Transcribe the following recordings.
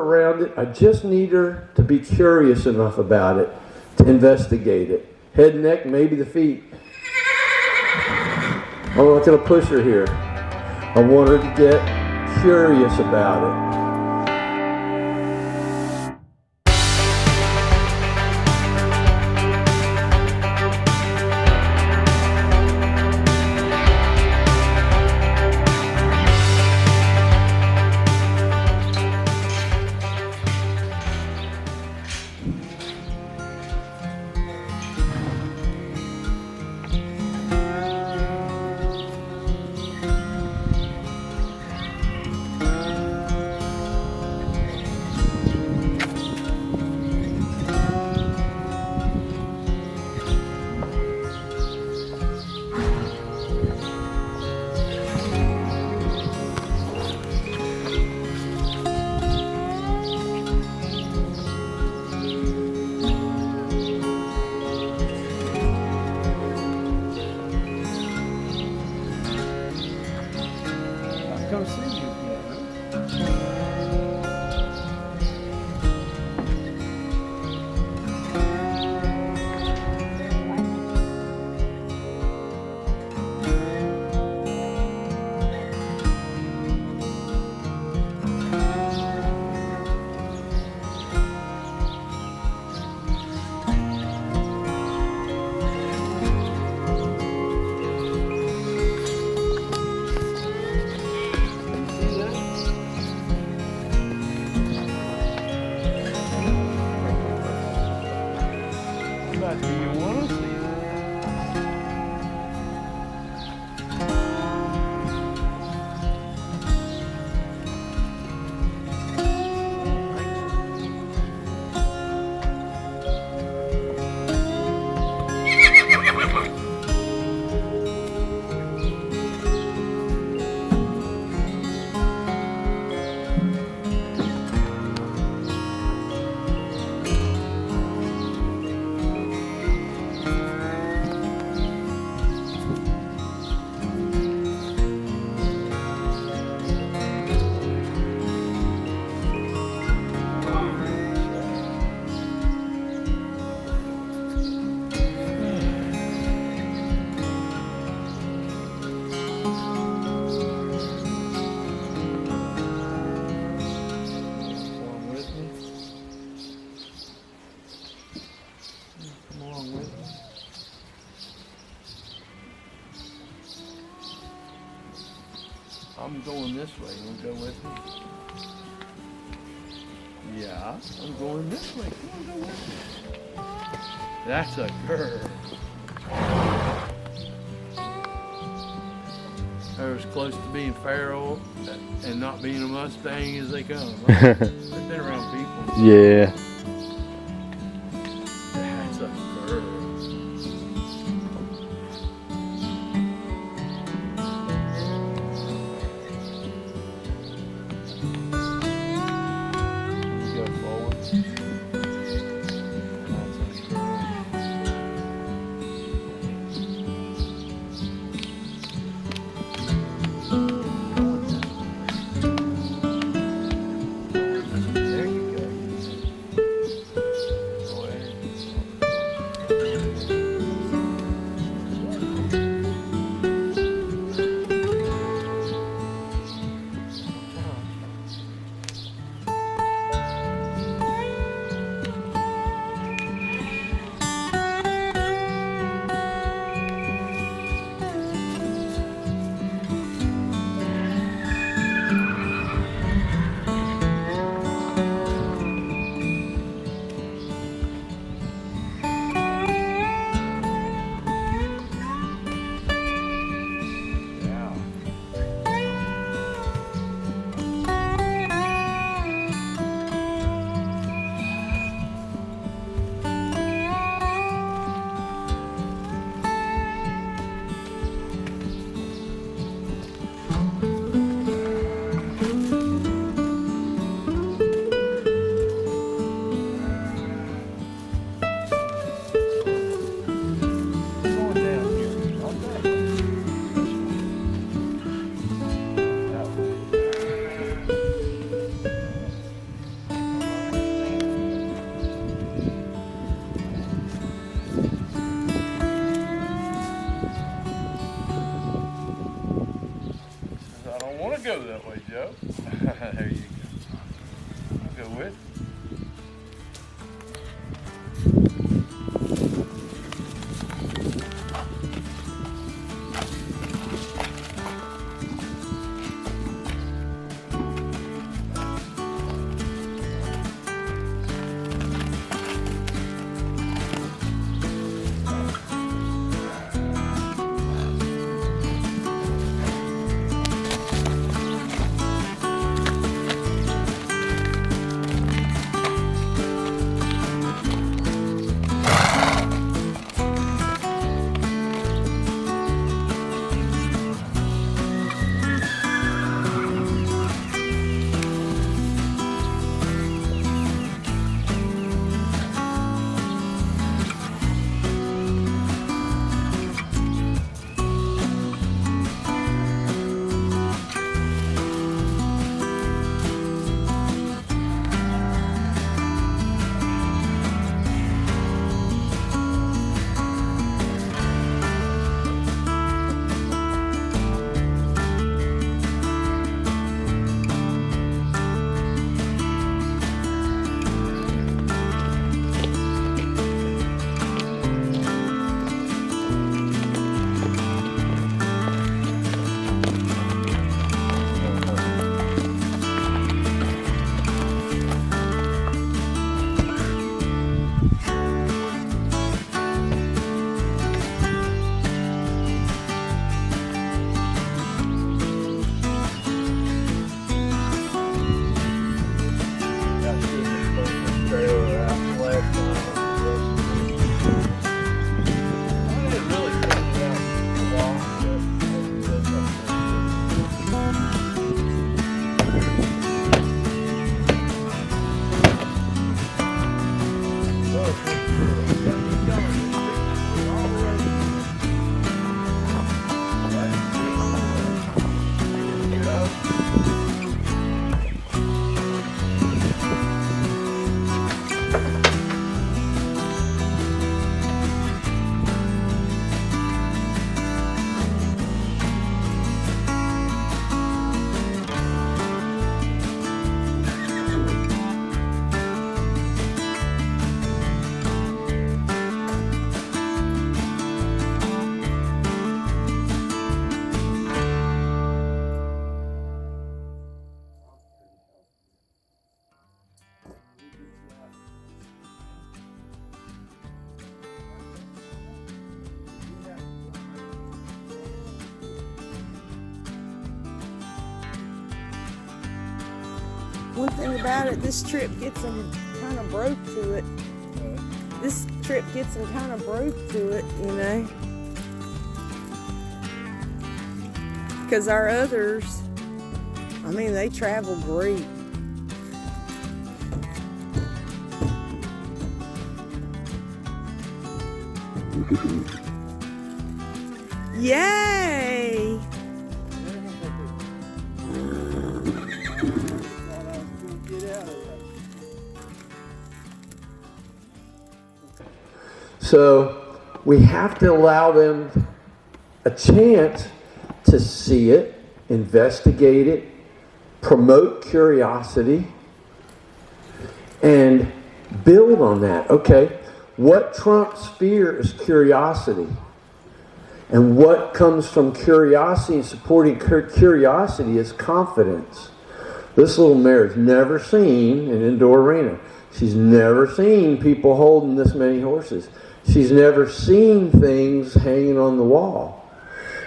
around it. I just need her to be curious enough about it to investigate it. Head, neck, maybe the feet. I'm not going to push her here. I want her to get curious about it. Come see you again. Do you want to see I'm going this way. You want to go with me? Yeah, I'm going this way. Come on, go with me. That's a girl. They're as close to being feral and not being a Mustang as they come. Huh? They've been around people. Yeah. That's a girl. There you go. go. There you go. I'll go with. One thing about it, this trip gets them kind of broke to it. This trip gets them kind of broke to it, you know. Because our others, I mean, they travel great. Yay! So we have to allow them a chance to see it, investigate it, promote curiosity, and build on that. Okay, what trumps fear is curiosity. And what comes from curiosity and supporting curiosity is confidence. This little mare has never seen an indoor arena. She's never seen people holding this many horses. She's never seen things hanging on the wall.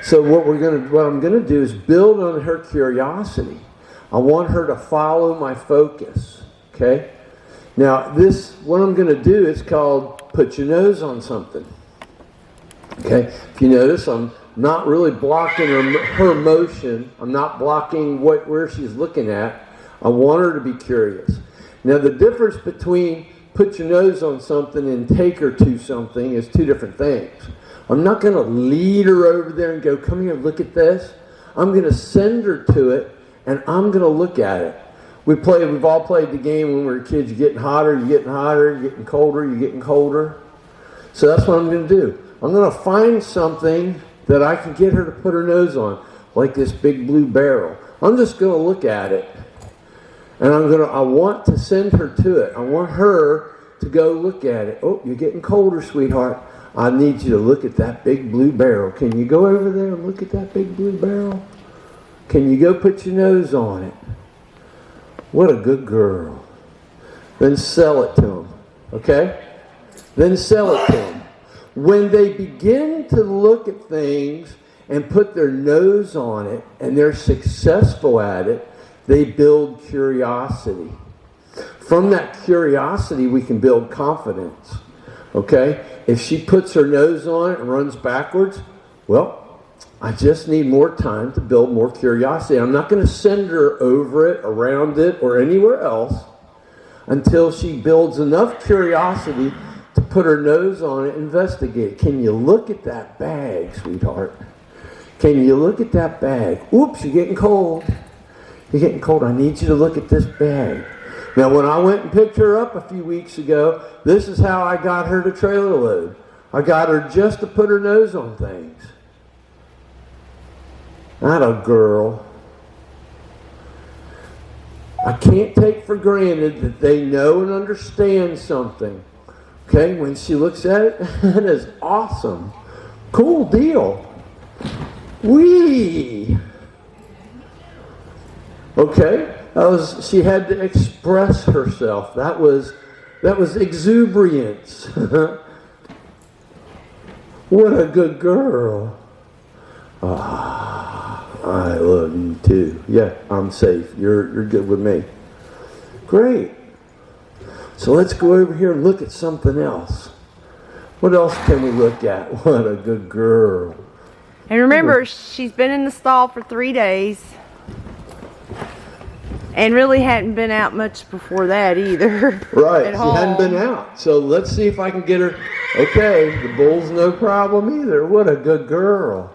So what I'm gonna do is build on her curiosity. I want her to follow my focus. Okay? Now what I'm gonna do is called put your nose on something. Okay? If you notice, I'm not really blocking her motion. I'm not blocking where she's looking at. I want her to be curious. Now the difference between put your nose on something and take her to something is two different things. I'm not going to lead her over there and go, come here, look at this. I'm going to send her to it, and I'm going to look at it. We've all played the game when we were kids. You're getting hotter, you're getting hotter, you're getting colder, you're getting colder. So that's what I'm going to do. I'm going to find something that I can get her to put her nose on, like this big blue barrel. I'm just going to look at it. And I want to send her to it. I want her to go look at it. Oh, you're getting colder, sweetheart. I need you to look at that big blue barrel. Can you go over there and look at that big blue barrel? Can you go put your nose on it? What a good girl. Then sell it to them. Okay? Then sell it to them. When they begin to look at things and put their nose on it and they're successful at it, they build curiosity. From that curiosity, we can build confidence. Okay? If she puts her nose on it and runs backwards, well, I just need more time to build more curiosity. I'm not going to send her over it, around it, or anywhere else until she builds enough curiosity to put her nose on it and investigate. Can you look at that bag, sweetheart? Can you look at that bag? Oops, you're getting cold. You're getting cold. I need you to look at this bag. Now, when I went and picked her up a few weeks ago, this is how I got her to trailer load. I got her just to put her nose on things. Not a girl. I can't take for granted that they know and understand something. Okay, when she looks at it, that is awesome. Cool deal. Wee. Okay, she had to express herself. That was exuberance. What a good girl. Ah, I love you too. Yeah, I'm safe. You're good with me. Great. So let's go over here and look at something else. What else can we look at? What a good girl. And remember, she's been in the stall for 3 days. And really hadn't been out much before that either. Right, she hadn't been out. So let's see if I can get her. Okay, the bull's no problem either. What a good girl.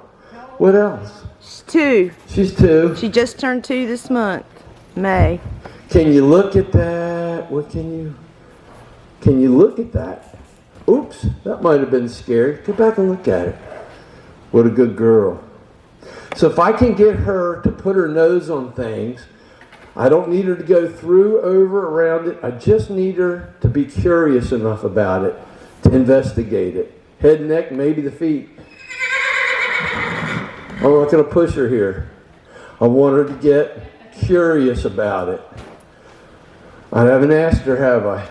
What else? She's 2. She's 2. She just turned 2 this month, May. Can you look at that? What can you look at that? Oops, that might have been scared. Go back and look at it. What a good girl. So if I can get her to put her nose on things, I don't need her to go through, over, around it. I just need her to be curious enough about it, to investigate it. Head, neck, maybe the feet. I'm not going to push her here. I want her to get curious about it. I haven't asked her, have I?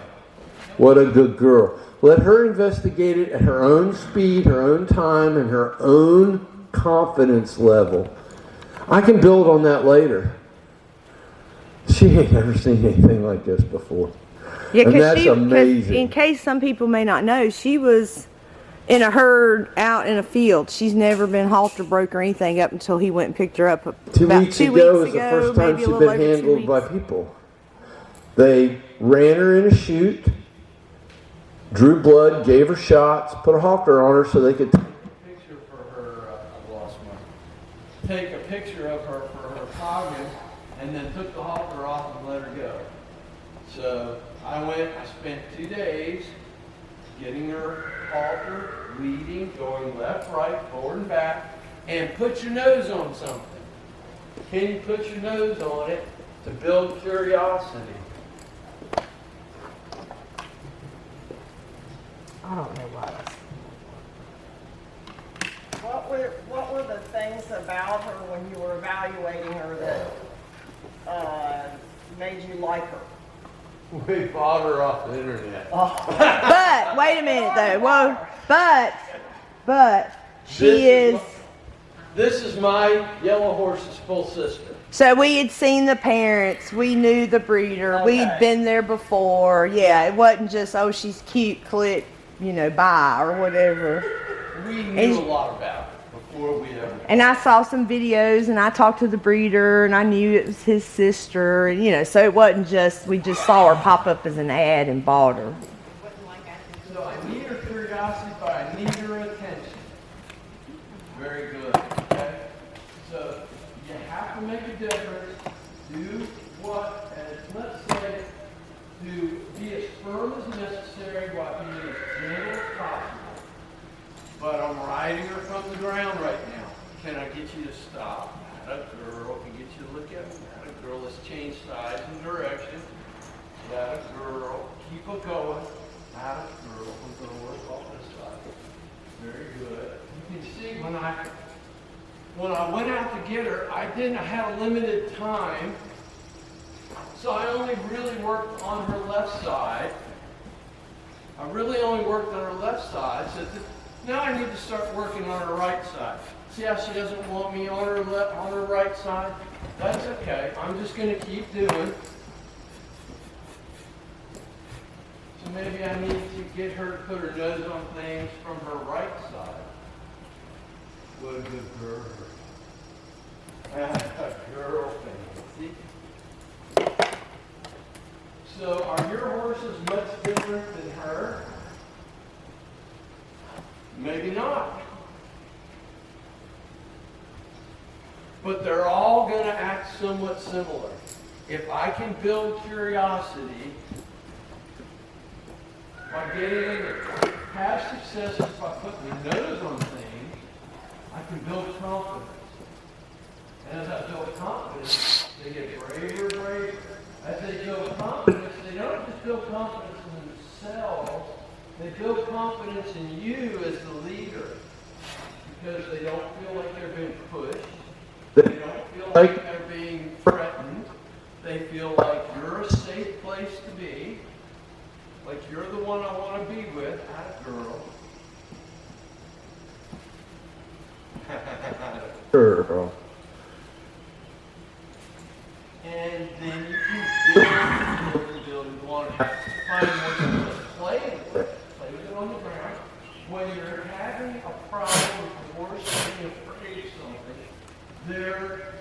What a good girl. Let her investigate it at her own speed, her own time, and her own confidence level. I can build on that later. She ain't never seen anything like this before. Yeah, and that's amazing. In case some people may not know, she was in a herd out in a field. She's never been halter broke or anything up until he went and picked her up Two weeks ago was the first time she'd been handled by people. They ran her in a chute, drew blood, gave her shots, put a halter on her so they could Take a picture for her, I've lost one. Take a picture of her for her poggin, and then took the halter off and let her go. So I spent 2 days getting her halter, leading, going left, right, forward and back, and put your nose on something. Can you put your nose on it to build curiosity? I don't know why. What were the things about her when you were evaluating her that made you like her? We bought her off the internet. But wait a minute though. Whoa. But This is my yellow horse's full sister. So we had seen the parents. We knew the breeder. Okay. We'd been there before. Yeah, it wasn't just, oh, she's cute, click, bye or whatever. We knew a lot about it before we ever. And I saw some videos and I talked to the breeder and I knew it was his sister. And, so it wasn't just, we just saw her pop up as an ad and bought her. So I need her curiosity, but I need her attention. Very good, okay? So you have to make a difference. Do what, let's say, to be as firm as necessary while being as gentle as possible. But I'm riding her from the ground right now. Can I get you to stop? That girl can get you to look at me. That girl. Let's change sides and direction. That girl. Keep it going. That girl. We're going to work off this side. Very good. You can see when I went out to get her, I had a limited time. So I only really worked on her left side. I really only worked on her left side. So now I need to start working on her right side. See how she doesn't want me on her right side? That's okay. I'm just going to keep doing. So maybe I need to get her to put her nose on things from her right side. What a good girl. Girl thing. See? So are your horses much different than her? Maybe not. But they're all going to act somewhat similar. If I can build curiosity by getting them to have successes by putting their nose on things, I can build confidence. And as I build confidence, they get braver, braver. As they build confidence, they don't just build confidence in themselves, they build confidence in you as the leader. Because they don't feel like they're being pushed. They don't feel like they're being threatened. They feel like you're a safe place to be. Like you're the one I want to be with. That girl. Girl. And then you can build. You want to find more to play with it on the ground. When you're having a problem with the horse being afraid of something, they're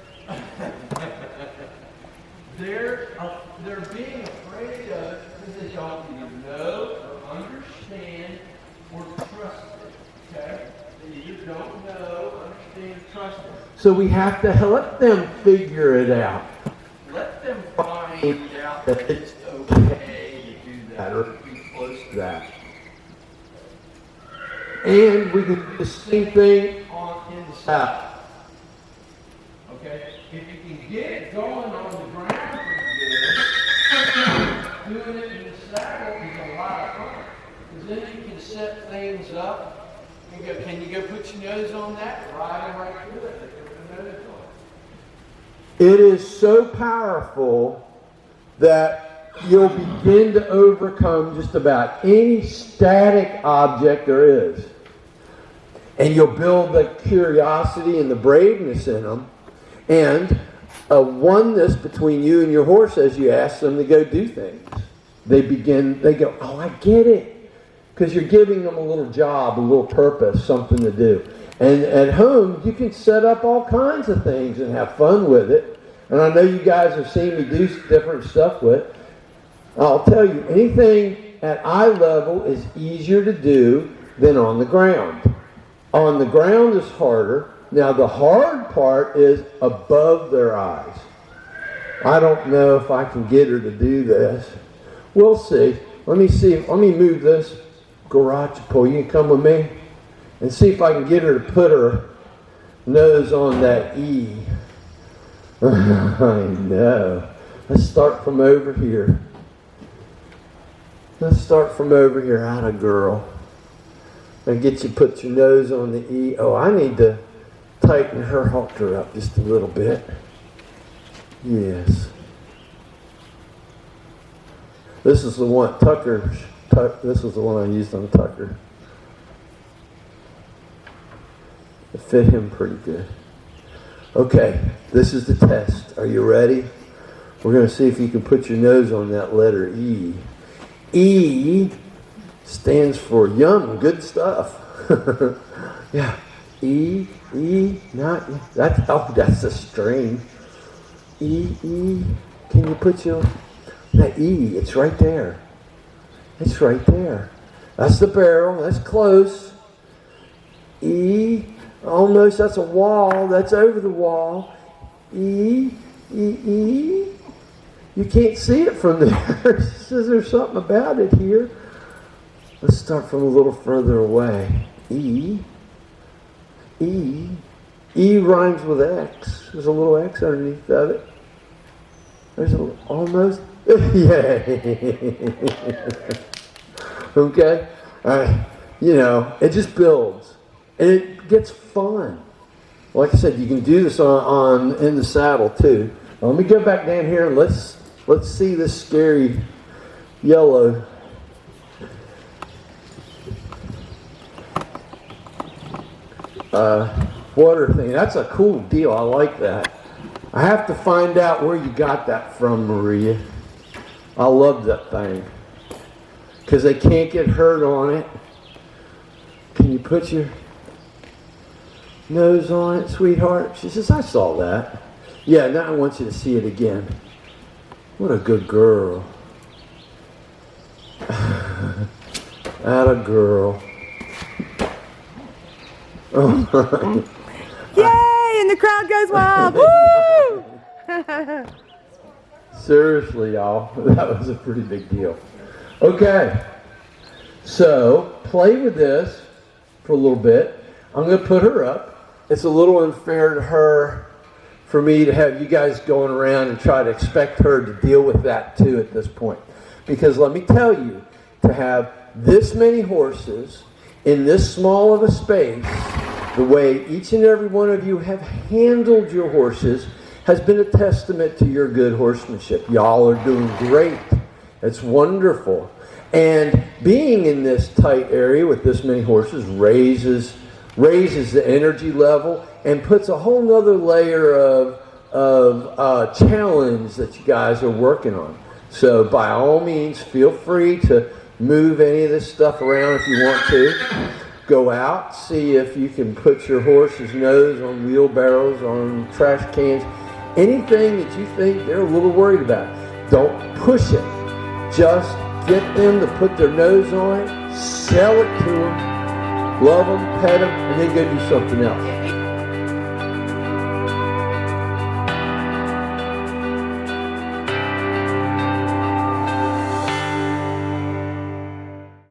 being afraid of it because they don't either know or understand or trust it. Okay? They either don't know, understand, or trust it. So we have to let them figure it out. Let them find out that it's okay to do that or be close to that. And we can do the same thing on inside. Okay? If you can get it going on the ground pretty good, doing it in the saddle is a lot of fun. Because then you can set things up. You go, can you go put your nose on that? Ride them right through it. Put your nose on it. It is so powerful that you'll begin to overcome just about any static object there is. And you'll build the curiosity and the braveness in them. And a oneness between you and your horse as you ask them to go do things. They go, oh, I get it. Because you're giving them a little job, a little purpose, something to do. And at home, you can set up all kinds of things and have fun with it. And I know you guys have seen me do different stuff with it. I'll tell you, anything at eye level is easier to do than on the ground. On the ground is harder. Now the hard part is above their eyes. I don't know if I can get her to do this. We'll see. Let me see. Let me move this garage pole. You can come with me and see if I can get her to put her nose on that E. I know. Let's start from over here. Atta girl. And get you put your nose on the E. Oh, I need to tighten her halter up just a little bit. Yes. This is the one this is the one I used on Tucker. It fit him pretty good. Okay, this is the test. Are you ready? We're going to see if you can put your nose on that letter E. E stands for yum, good stuff. Yeah. E, not, that's a string. E, can you put that E, it's right there. It's right there. That's the barrel, that's close. E, almost, that's a wall, that's over the wall. E. You can't see it from there. Says there's something about it here. Let's start from a little further away. E. E rhymes with X. There's a little X underneath of it. There's almost. Yay. Okay? You know, it just builds. And it gets fun. Like I said, you can do this on in the saddle too. Now, let me go back down here and let's see this scary yellow. Water thing. That's a cool deal. I like that. I have to find out where you got that from, Maria. I love that thing. Because they can't get hurt on it. Can you put your nose on it, sweetheart? She says, I saw that. Yeah, now I want you to see it again. What a good girl. Atta girl. Oh, Yay! And the crowd goes wild. Woo! seriously, y'all, that was a pretty big deal. Okay, so play with this for a little bit. I'm going to put her up. It's a little unfair to her for me to have you guys going around and try to expect her to deal with that too at this point. Because let me tell you, to have this many horses in this small of a space, the way each and every one of you have handled your horses has been a testament to your good horsemanship. Y'all are doing great. It's wonderful. And being in this tight area with this many horses raises the energy level and puts a whole nother layer of challenge that you guys are working on. So by all means, feel free to move any of this stuff around if you want to. Go out, see if you can put your horse's nose on wheelbarrows, on trash cans, anything that you think they're a little worried about. Don't push it. Just get them to put their nose on it, sell it to them, love them, pet them, and then go do something else.